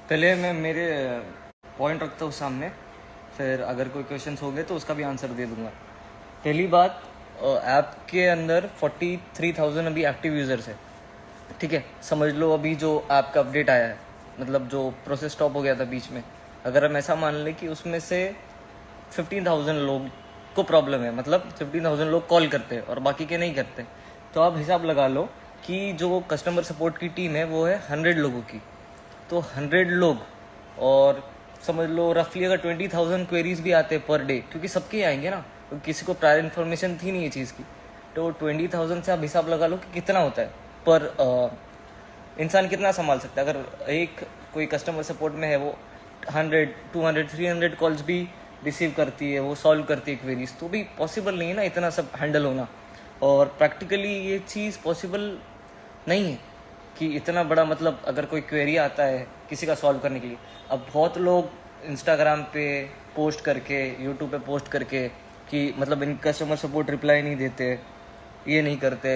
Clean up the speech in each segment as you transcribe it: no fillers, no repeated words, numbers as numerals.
पहले मैं मेरे पॉइंट रखता हूँ सामने, फिर अगर कोई क्वेश्चंस हो गए तो उसका भी आंसर दे दूंगा। पहली बात, ऐप के अंदर 43,000 अभी एक्टिव यूज़र्स है। ठीक है, समझ लो अभी जो ऐप का अपडेट आया है, मतलब जो प्रोसेस स्टॉप हो गया था बीच में, अगर हम ऐसा मान लें कि उसमें से 15,000 लोग को प्रॉब्लम है, मतलब 15,000 लोग कॉल करते हैं और बाकी के नहीं करते, तो आप हिसाब लगा लो कि जो कस्टमर सपोर्ट की टीम है वो है 100 लोगों की। तो 100 लोग, और समझ लो रफली अगर 20,000 क्वेरीज भी आते हैं पर डे, क्योंकि सबके ही आएंगे ना, तो किसी को प्रायर इन्फॉर्मेशन थी नहीं ये चीज़ की, तो 20,000 से आप हिसाब लगा लो कि कितना होता है पर इंसान कितना संभाल सकता है। अगर एक कोई कस्टमर सपोर्ट में है, वो 100, 200, 300 कॉल्स भी रिसीव करती है, वो सॉल्व करती है क्वेरीज, तो भी पॉसिबल नहीं है ना इतना सब हैंडल होना। और प्रैक्टिकली ये चीज़ पॉसिबल नहीं है कि इतना बड़ा, मतलब अगर कोई क्वेरी आता है किसी का सॉल्व करने के लिए, अब बहुत लोग इंस्टाग्राम पे पोस्ट करके, यूट्यूब पे पोस्ट करके कि मतलब इन कस्टमर सपोर्ट रिप्लाई नहीं देते, ये नहीं करते,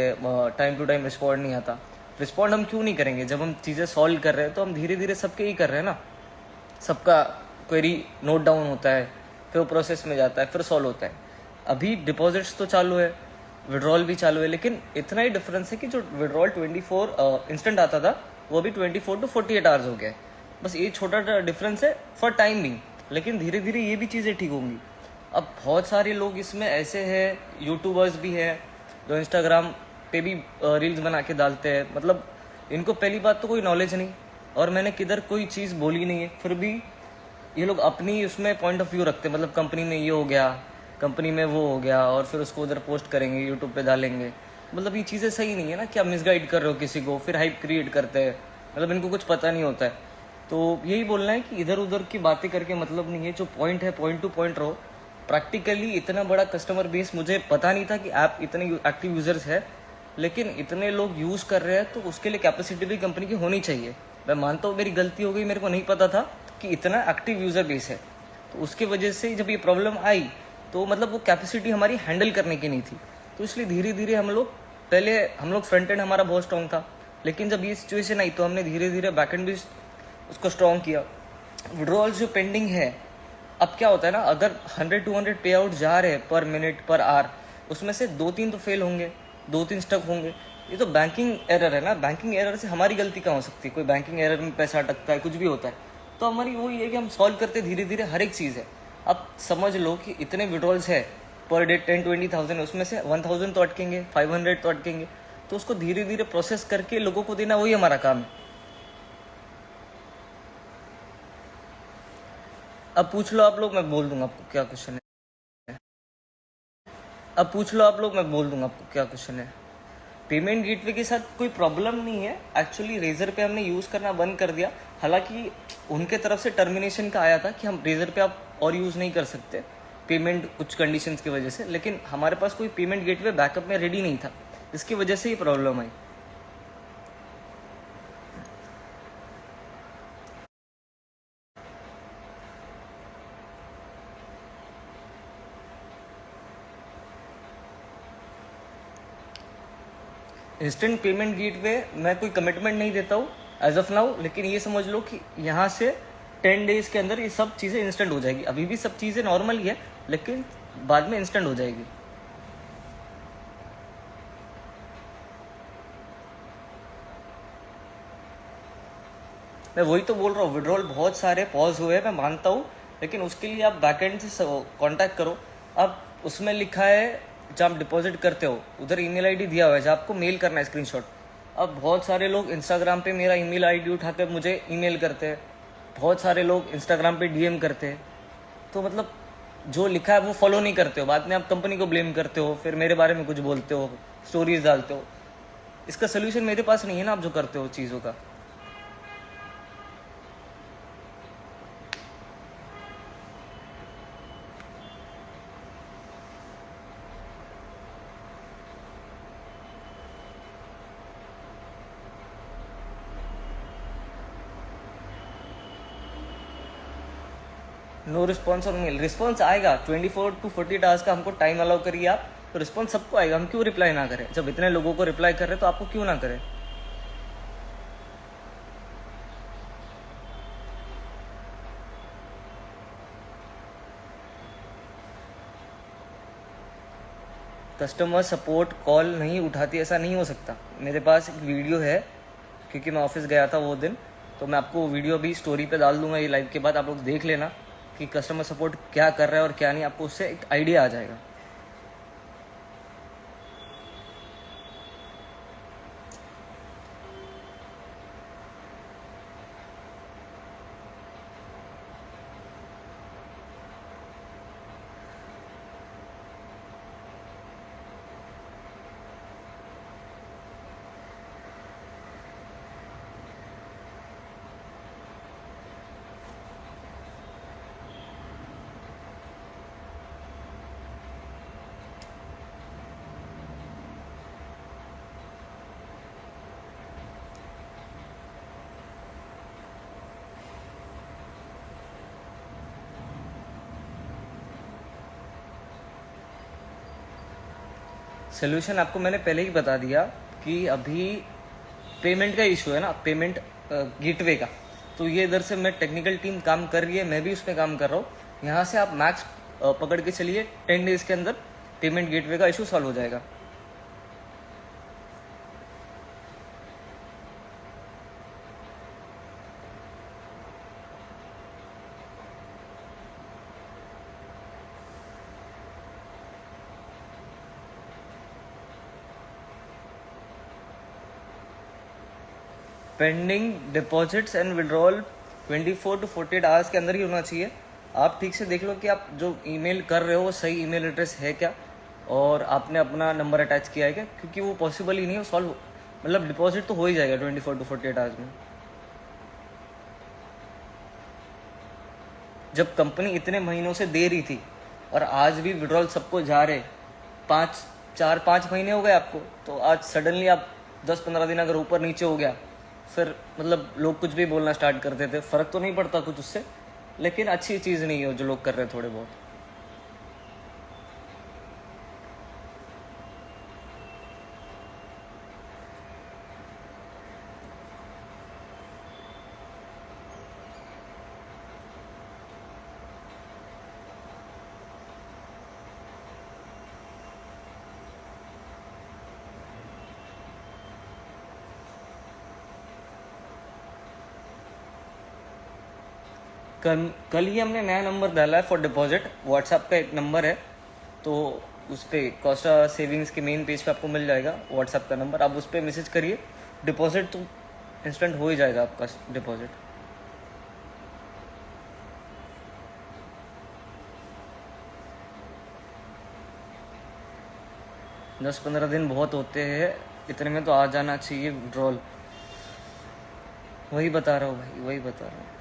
टाइम टू टाइम रिस्पॉन्ड नहीं आता। रिस्पॉन्ड हम क्यों नहीं करेंगे? जब हम चीज़ें सॉल्व कर रहे हैं तो हम धीरे धीरे सबके ही कर रहे हैं ना। सबका क्वेरी नोट डाउन होता है, फिर वो प्रोसेस में जाता है, फिर सॉल्व होता है। अभी डिपॉजिट्स तो चालू है, विड्रॉल भी चालू है, लेकिन इतना ही डिफरेंस है कि जो विड्रॉल 24 इंस्टेंट आता था, वो अभी 24 to 48 आवर्स हो गया है। बस ये छोटा डिफरेंस है फॉर टाइम बिंग, लेकिन धीरे धीरे ये भी चीज़ें ठीक होंगी। अब बहुत सारे लोग इसमें ऐसे हैं, यूट्यूबर्स भी हैं जो इंस्टाग्राम पे भी रील्स बना के डालते हैं, मतलब इनको पहली बात तो कोई नॉलेज नहीं, और मैंने किधर कोई चीज़ बोली नहीं है, फिर भी ये लोग अपनी उसमें पॉइंट ऑफ व्यू रखते हैं, मतलब कंपनी में ये हो गया, कंपनी में वो हो गया, और फिर उसको उधर पोस्ट करेंगे, यूट्यूब पे डालेंगे। मतलब ये चीज़ें सही नहीं है ना, कि आप मिसगाइड कर रहे हो किसी को, फिर हाइप क्रिएट करते हैं, मतलब इनको कुछ पता नहीं होता है। तो यही बोलना है कि इधर उधर की बातें करके मतलब नहीं है, जो पॉइंट है पॉइंट टू पॉइंट रहो। प्रैक्टिकली इतना बड़ा कस्टमर बेस, मुझे पता नहीं था कि ऐप इतने एक्टिव यूजर्स है, लेकिन इतने लोग यूज़ कर रहे हैं, तो उसके लिए कैपेसिटी भी कंपनी की होनी चाहिए। मैं मानता हूँ मेरी गलती हो गई, मेरे को नहीं पता था कि इतना एक्टिव यूज़र बेस है, तो उसके वजह से जब ये प्रॉब्लम आई तो मतलब वो कैपेसिटी हमारी हैंडल करने की नहीं थी। तो इसलिए धीरे धीरे हम लोग फ्रंट एंड हमारा बहुत स्ट्रॉन्ग था, लेकिन जब ये सिचुएशन आई तो हमने धीरे धीरे बैक एंड भी उसको स्ट्रॉन्ग किया। विड्रॉल्स जो पेंडिंग है, अब क्या होता है ना, अगर 100-200 पे आउट जा रहे हैं पर मिनट पर आवर, उसमें से 2-3 तो फेल होंगे, 2-3 स्टक होंगे। ये तो बैंकिंग एरर है ना, बैंकिंग एरर से हमारी गलती कहाँ हो सकती है? कोई बैंकिंग एरर में पैसा अटकता है, कुछ भी होता है, तो हमारी वही है कि हम सॉल्व करते धीरे धीरे हर एक चीज़ है। अब समझ लो कि इतने विड्रॉल्स है पर डे 10-20 थाउजेंड, उसमें से 1,000 तो अटकेंगे, 500 तो अटकेंगे, तो उसको धीरे धीरे प्रोसेस करके लोगों को देना, वही हमारा काम है। अब पूछ लो आप लोग, मैं बोल दूंगा आपको क्या क्वेश्चन है। अब पूछ लो आप लोग, मैं बोल दूंगा आपको क्या क्वेश्चन है। पेमेंट गेटवे के साथ कोई प्रॉब्लम नहीं है एक्चुअली, रेजर पे हमने यूज़ करना बंद कर दिया। हालांकि उनके तरफ से टर्मिनेशन का आया था कि हम रेजर पे आप और यूज़ नहीं कर सकते पेमेंट, कुछ कंडीशंस की वजह से, लेकिन हमारे पास कोई पेमेंट गेटवे बैकअप में रेडी नहीं था, इसकी वजह से ये प्रॉब्लम आई। इंस्टेंट पेमेंट गेटवे मैं कोई कमिटमेंट नहीं देता हूँ एज ऑफ नाउ, लेकिन ये समझ लो कि यहाँ से 10 डेज के अंदर ये सब चीज़ें इंस्टेंट हो जाएगी। अभी भी सब चीज़ें नॉर्मल ही है, लेकिन बाद में इंस्टेंट हो जाएगी। मैं वही तो बोल रहा हूँ, विड्रॉल बहुत सारे पॉज हुए हैं, मैं मानता हूँ, लेकिन उसके लिए आप बैकएंड से कांटेक्ट करो। अब उसमें लिखा है, जब आप डिपॉजिट करते हो उधर ईमेल आईडी दिया हुआ है, जब आपको मेल करना है स्क्रीनशॉट। अब बहुत सारे लोग इंस्टाग्राम पे मेरा ईमेल आईडी उठाकर मुझे ईमेल करते हैं, बहुत सारे लोग इंस्टाग्राम पे डीएम करते हैं, तो मतलब जो लिखा है वो फॉलो नहीं करते हो, बाद में आप कंपनी को ब्लेम करते हो, फिर मेरे बारे में कुछ बोलते हो, स्टोरीज डालते हो। इसका सोल्यूशन मेरे पास नहीं है ना, आप जो करते हो चीज़ों का। No response on mail, response आएगा 24 to 48 आवर्स का, हमको टाइम अलाउ करिए आप, तो रिस्पॉन्स सबको आएगा। हम क्यों रिप्लाई ना करें? जब इतने लोगों को रिप्लाई कर रहे हैं तो आपको क्यों ना करें? कस्टमर सपोर्ट कॉल नहीं उठाती, ऐसा नहीं हो सकता। मेरे पास एक वीडियो है, क्योंकि मैं ऑफिस गया था वो दिन, तो मैं आपको वीडियो भी स्टोरी पे डाल दूंगा ये लाइव के बाद, आप लोग देख लेना कि कस्टमर सपोर्ट क्या कर रहा है और क्या नहीं, आपको उससे एक आइडिया आ जाएगा। सोल्यूशन आपको मैंने पहले ही बता दिया कि अभी पेमेंट का इशू है ना, पेमेंट गेटवे का, तो ये इधर से मैं टेक्निकल टीम काम कर रही है, मैं भी उस पर काम कर रहा हूँ। यहाँ से आप मैक्स पकड़ के चलिए 10 डेज के अंदर पेमेंट गेटवे का इशू सॉल्व हो जाएगा। Pending deposits and withdrawal 24 to 48 hours के अंदर ही होना चाहिए। आप ठीक से देख लो कि आप जो ईमेल कर रहे हो वो सही ईमेल एड्रेस है क्या, और आपने अपना नंबर अटैच किया है क्या, क्योंकि वो पॉसिबल ही नहीं है सॉल्व, मतलब डिपॉजिट तो हो ही जाएगा 24 to 48 आवर्स में। जब कंपनी इतने महीनों से दे रही थी और आज भी विड्रॉल सबको जा रहे, 4-5 महीने हो गए आपको, तो आज सडनली आप 10-15 दिन अगर ऊपर नीचे हो गया, फिर मतलब लोग कुछ भी बोलना स्टार्ट कर देते। फर्क तो नहीं पड़ता कुछ उससे, लेकिन अच्छी चीज़ नहीं है जो लोग कर रहे हैं थोड़े बहुत। कल ही हमने नया नंबर डाला है फॉर डिपॉजिट, व्हाट्सएप का एक नंबर है, तो उस पर कॉस्टा सेविंग्स के मेन पेज पे आपको मिल जाएगा व्हाट्सएप का नंबर, आप उस पर मैसेज करिए, डिपॉजिट तो इंस्टेंट हो ही जाएगा आपका डिपॉजिट। 10-15 दिन बहुत होते हैं, इतने में तो आ जाना चाहिए विड्रॉल। वही बता रहा हूँ भाई, वही बता रहा हूँ।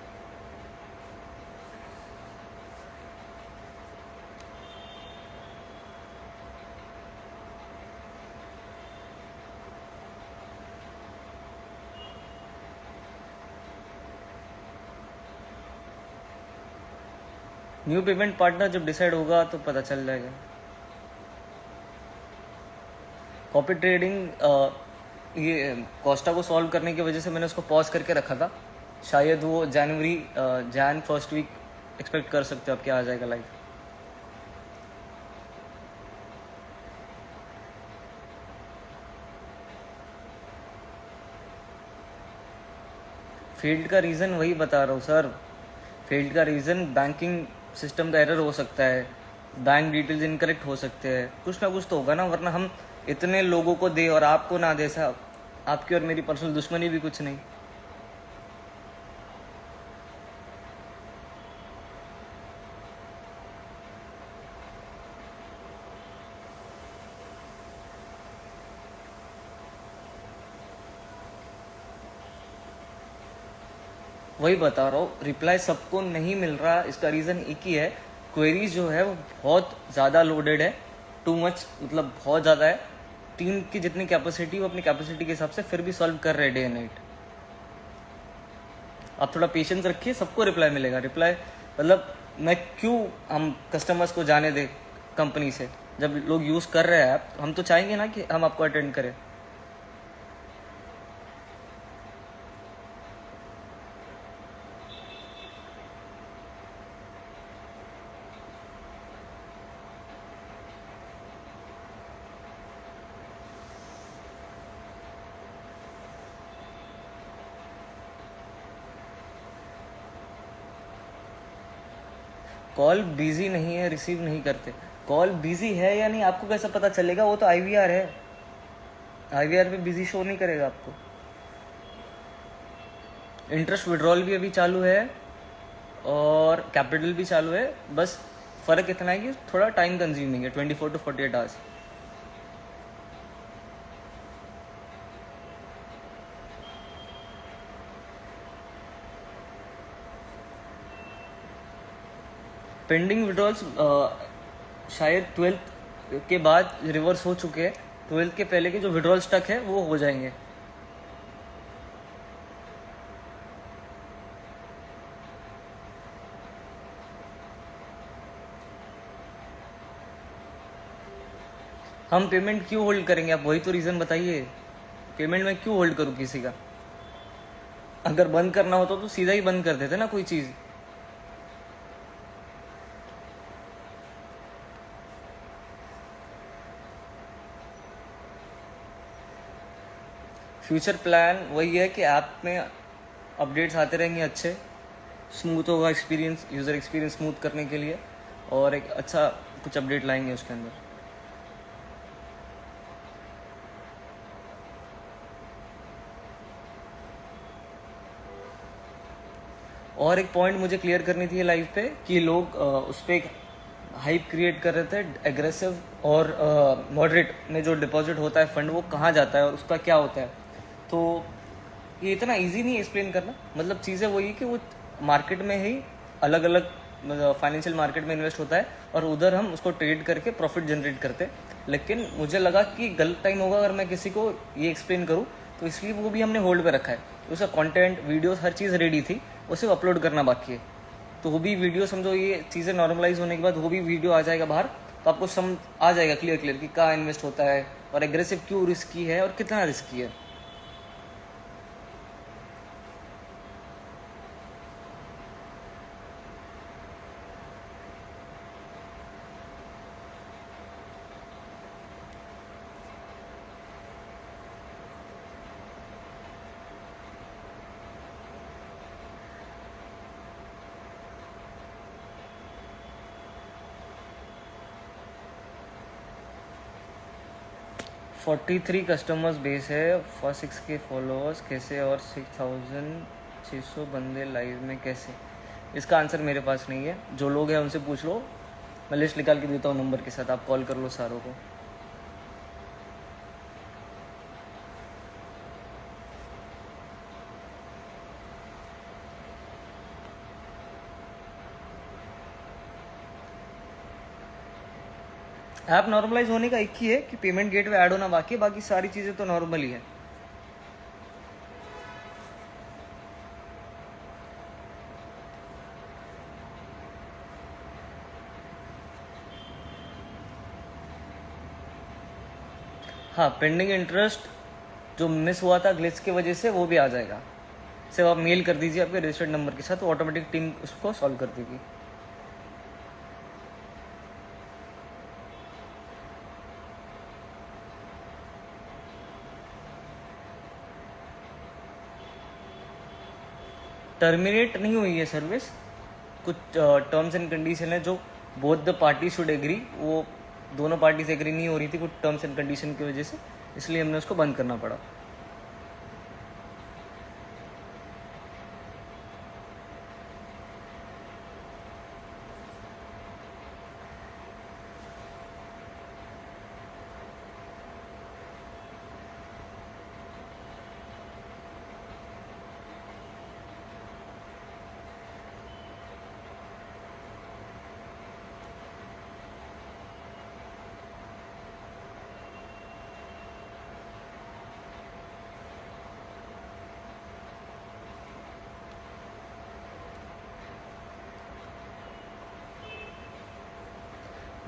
न्यू पेमेंट पार्टनर जब डिसाइड होगा तो पता चल जाएगा। कॉपी ट्रेडिंग ये कॉस्टा को सॉल्व करने की वजह से मैंने उसको पॉज करके रखा था, शायद वो जैन फर्स्ट वीक एक्सपेक्ट कर सकते हो आप क्या आ जाएगा लाइव। फेल्ड का रीज़न वही बता रहा हूँ सर, फेल्ड का रीज़न बैंकिंग सिस्टम का एरर हो सकता है, बैंक डिटेल्स इनकरेक्ट हो सकते हैं, कुछ ना कुछ तो होगा ना, वरना हम इतने लोगों को दे और आपको ना दे साहब, आपकी और मेरी पर्सनल दुश्मनी भी कुछ नहीं। वही बता रहा हूँ, रिप्लाई सबको नहीं मिल रहा, इसका रीज़न एक ही है, क्वेरीज जो है वो बहुत ज़्यादा लोडेड है, टू मच, मतलब बहुत ज़्यादा है। टीम की जितनी कैपेसिटी वो अपनी कैपेसिटी के हिसाब से फिर भी सॉल्व कर रहे हैं डे एंड नाइट। आप थोड़ा पेशेंस रखिए, सबको रिप्लाई मिलेगा। रिप्लाई मतलब मैं क्यों हम कस्टमर्स को जाने दे कंपनी से, जब लोग यूज़ कर रहे हैं ऐप, हम तो चाहेंगे ना कि हम आपको अटेंड करें। कॉल बिजी नहीं है, रिसीव नहीं करते। कॉल बिजी है या नहीं आपको कैसे पता चलेगा? वो तो आईवीआर है, आईवीआर पे बिजी शो नहीं करेगा आपको। इंटरेस्ट विड्रॉल भी अभी चालू है और कैपिटल भी चालू है, बस फ़र्क इतना है कि थोड़ा टाइम कंज्यूमिंग है, 24 to 48 आवर्स। पेंडिंग विड्रॉल्स शायद 12th के बाद रिवर्स हो चुके हैं। 12th के पहले के जो विड्रॉल स्टक है वो हो जाएंगे। हम पेमेंट क्यों होल्ड करेंगे? आप वही तो रीज़न बताइए। पेमेंट मैं क्यों होल्ड करूँ किसी का? अगर बंद करना होता तो सीधा ही बंद कर देते ना कोई चीज़। फ्यूचर प्लान वही है कि ऐप में अपडेट्स आते रहेंगे, अच्छे स्मूथ होगा एक्सपीरियंस, यूज़र एक्सपीरियंस स्मूथ करने के लिए, और एक अच्छा कुछ अपडेट लाएंगे उसके अंदर। और एक पॉइंट मुझे क्लियर करनी थी लाइव पे कि लोग उस पर एक हाइप क्रिएट कर रहे थे, एग्रेसिव और मॉडरेट में जो डिपॉजिट होता है फंड वो कहाँ जाता है और उसका क्या होता है। तो ये इतना इजी नहीं एक्सप्लेन करना, मतलब चीज़ें वही कि वो मार्केट में ही अलग अलग फाइनेंशियल मार्केट में इन्वेस्ट होता है और उधर हम उसको ट्रेड करके प्रॉफिट जनरेट करते हैं। लेकिन मुझे लगा कि गलत टाइम होगा अगर मैं किसी को ये एक्सप्लेन करूँ, तो इसलिए वो भी हमने होल्ड पे रखा है। उसका कंटेंट, वीडियोस, हर चीज़ रेडी थी, उसे अपलोड करना बाकी है। तो वो भी वीडियो समझो, ये चीज़ें नॉर्मलाइज होने के बाद वो भी वीडियो आ जाएगा बाहर, तो आपको समझ आ जाएगा क्लियर कि कहाँ इन्वेस्ट होता है और एग्रेसिव क्यों रिस्की है और कितना रिस्की है। फोर्टी 43 कस्टमर्स बेस है, 6K फॉलोअर्स कैसे, और 6,600 बंदे लाइव में कैसे? इसका आंसर मेरे पास नहीं है, जो लोग हैं उनसे पूछ लो, मैं लिस्ट निकाल के देता हूँ नंबर के साथ, आप कॉल कर लो सारों को। ऐप नॉर्मलाइज होने का एक ही है कि पेमेंट गेटवे ऐड होना बाकी है, बाकी सारी चीज़ें तो नॉर्मल ही है। हाँ, पेंडिंग इंटरेस्ट जो मिस हुआ था ग्लिच की वजह से वो भी आ जाएगा। सिर्फ आप मेल कर दीजिए आपके रजिस्टर्ड नंबर के साथ, तो ऑटोमेटिक टीम उसको सॉल्व कर देगी। टर्मिनेट नहीं हुई है सर्विस, कुछ टर्म्स एंड कंडीशन है जो both the party should agree, वो दोनों पार्टीज एग्री नहीं हो रही थी कुछ टर्म्स एंड कंडीशन की वजह से, इसलिए हमने उसको बंद करना पड़ा।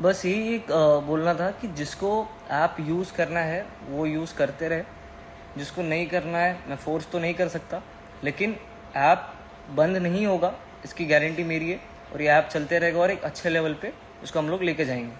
बस यही एक बोलना था कि जिसको ऐप यूज़ करना है वो यूज़ करते रहे, जिसको नहीं करना है मैं फोर्स तो नहीं कर सकता, लेकिन ऐप बंद नहीं होगा इसकी गारंटी मेरी है, और ये ऐप चलते रहेगा और एक अच्छे लेवल पे इसको हम लोग लेके जाएंगे।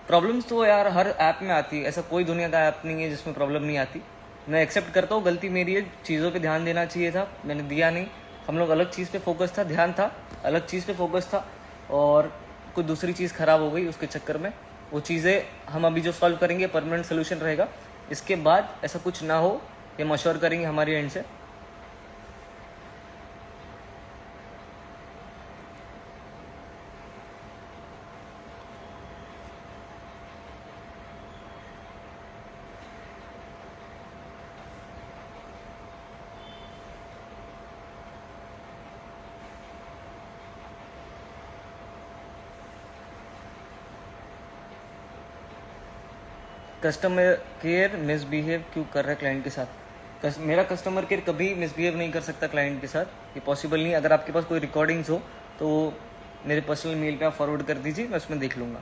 प्रॉब्लम्स तो यार हर ऐप में आती है, ऐसा कोई दुनिया का ऐप नहीं है जिसमें प्रॉब्लम नहीं आती। मैं एक्सेप्ट करता हूँ गलती मेरी है, चीज़ों पे ध्यान देना चाहिए था, मैंने दिया नहीं, हम लोग अलग चीज़ पे फोकस था, ध्यान था, अलग चीज़ पे फोकस था, और कुछ दूसरी चीज़ ख़राब हो गई उसके चक्कर में। वो चीज़ें हम अभी जो सॉल्व करेंगे परमानेंट सोल्यूशन रहेगा। इसके बाद ऐसा कुछ ना हो, ये मशवरा करेंगे हमारी एंड से। कस्टमर केयर मिसबिहेव क्यों कर रहा है क्लाइंट के साथ? मेरा कस्टमर केयर कभी मिसबिहेव नहीं कर सकता क्लाइंट के साथ, ये पॉसिबल नहीं। अगर आपके पास कोई रिकॉर्डिंग्स हो तो मेरे पर्सनल मेल पे आप फॉरवर्ड कर दीजिए, मैं उसमें देख लूँगा।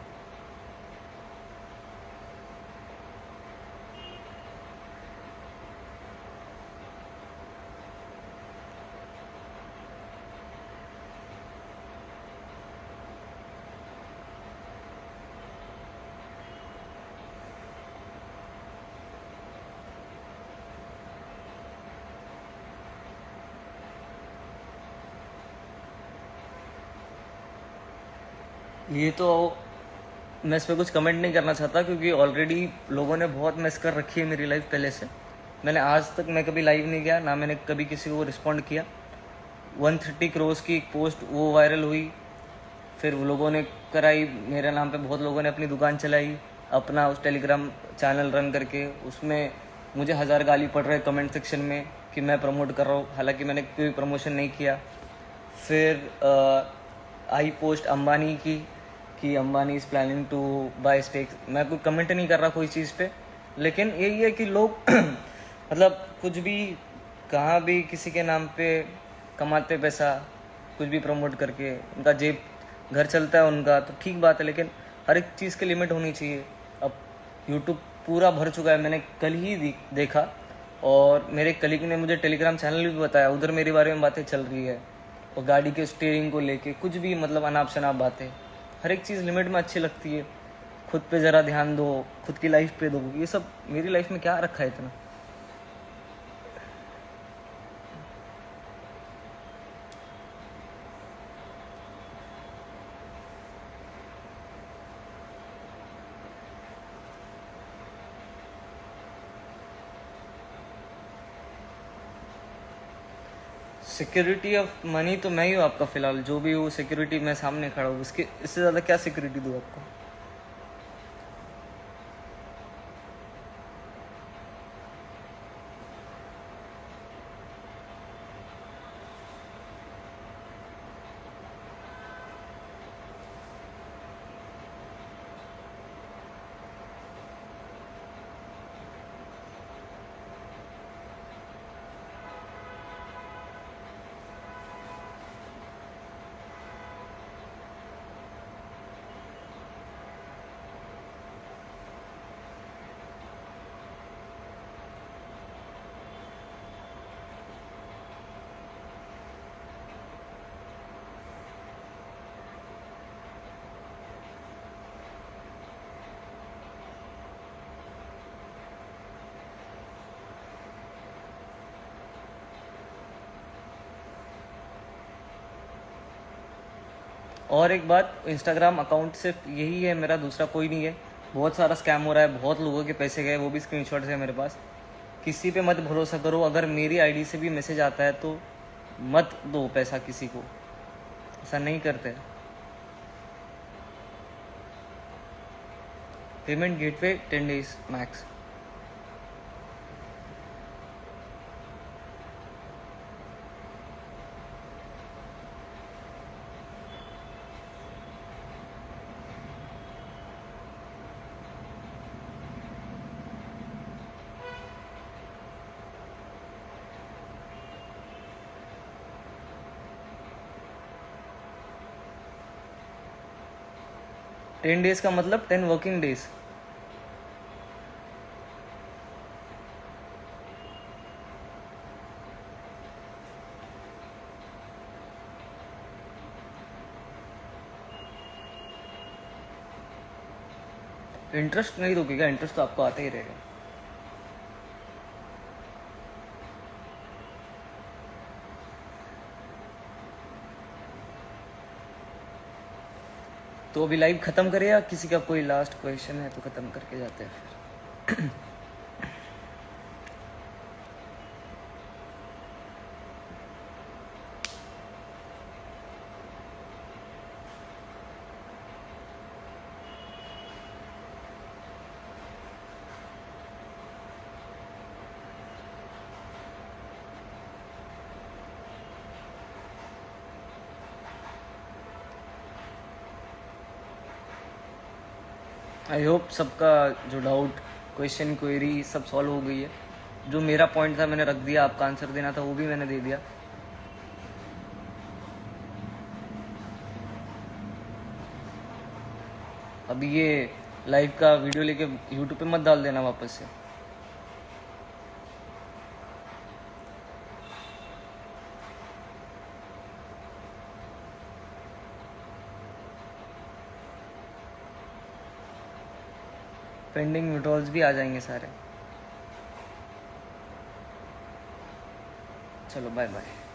ये तो मैं इस पर कुछ कमेंट नहीं करना चाहता, क्योंकि ऑलरेडी लोगों ने बहुत मिस कर रखी है मेरी लाइफ पहले से। मैंने आज तक मैं कभी लाइव नहीं गया, ना मैंने कभी किसी को रिस्पॉन्ड किया। 130 करोड़ की एक पोस्ट वो वायरल हुई, फिर वो लोगों ने कराई मेरे नाम पे, बहुत लोगों ने अपनी दुकान चलाई अपना उस टेलीग्राम चैनल रन करके। उसमें मुझे 1000 गाली पड़ रहे कमेंट सेक्शन में कि मैं प्रमोट कर रहा हूँ, हालांकि मैंने कोई प्रमोशन नहीं किया। फिर आई पोस्ट अंबानी की कि Ambani is planning to buy stakes. मैं कोई कमेंट नहीं कर रहा कोई चीज़ पे, लेकिन यही है कि लोग मतलब कुछ भी कहाँ भी किसी के नाम पे कमाते पैसा, कुछ भी प्रमोट करके, उनका जेब घर चलता है उनका, तो ठीक बात है, लेकिन हर एक चीज़ की लिमिट होनी चाहिए। अब यूट्यूब पूरा भर चुका है, मैंने कल ही देखा, और मेरे कलीग ने मुझे टेलीग्राम चैनल भी बताया, उधर मेरे बारे में बातें चल रही है, और गाड़ी के स्टीयरिंग को लेके कुछ भी, मतलब अनाप शनाप बातें। हर एक चीज़ लिमिट में अच्छी लगती है। खुद पे ज़रा ध्यान दो, खुद की लाइफ पे दो। ये सब मेरी लाइफ में क्या रखा है इतना? सिक्योरिटी ऑफ मनी तो मैं ही हूँ आपका, फिलहाल जो भी हूँ सिक्योरिटी, मैं सामने खड़ा हूँ, इसके इससे ज़्यादा क्या सिक्योरिटी दूँ आपको? और एक बात, इंस्टाग्राम अकाउंट सिर्फ यही है मेरा, दूसरा कोई नहीं है। बहुत सारा स्कैम हो रहा है, बहुत लोगों के पैसे गए, वो भी स्क्रीनशॉट्स है मेरे पास। किसी पे मत भरोसा करो, अगर मेरी आईडी से भी मैसेज आता है तो मत दो पैसा किसी को, ऐसा नहीं करते। Payment gateway 10 days max. Ten days का मतलब 10 वर्किंग डेज। इंटरेस्ट नहीं रुकेगा, इंटरेस्ट तो आपको आता ही रहेगा। तो अभी लाइव ख़त्म करें या किसी का कोई लास्ट क्वेश्चन है तो ख़त्म करके जाते हैं फिर। आई होप सबका जो डाउट क्वेश्चन क्वेरी सब सॉल्व हो गई है। जो मेरा पॉइंट था मैंने रख दिया, आपका आंसर देना था वो भी मैंने दे दिया। अभी ये लाइव का वीडियो लेके यूट्यूब पे मत डाल देना वापस से। पेंडिंग विड्रॉल्स भी आ जाएंगे सारे। चलो बाय बाय।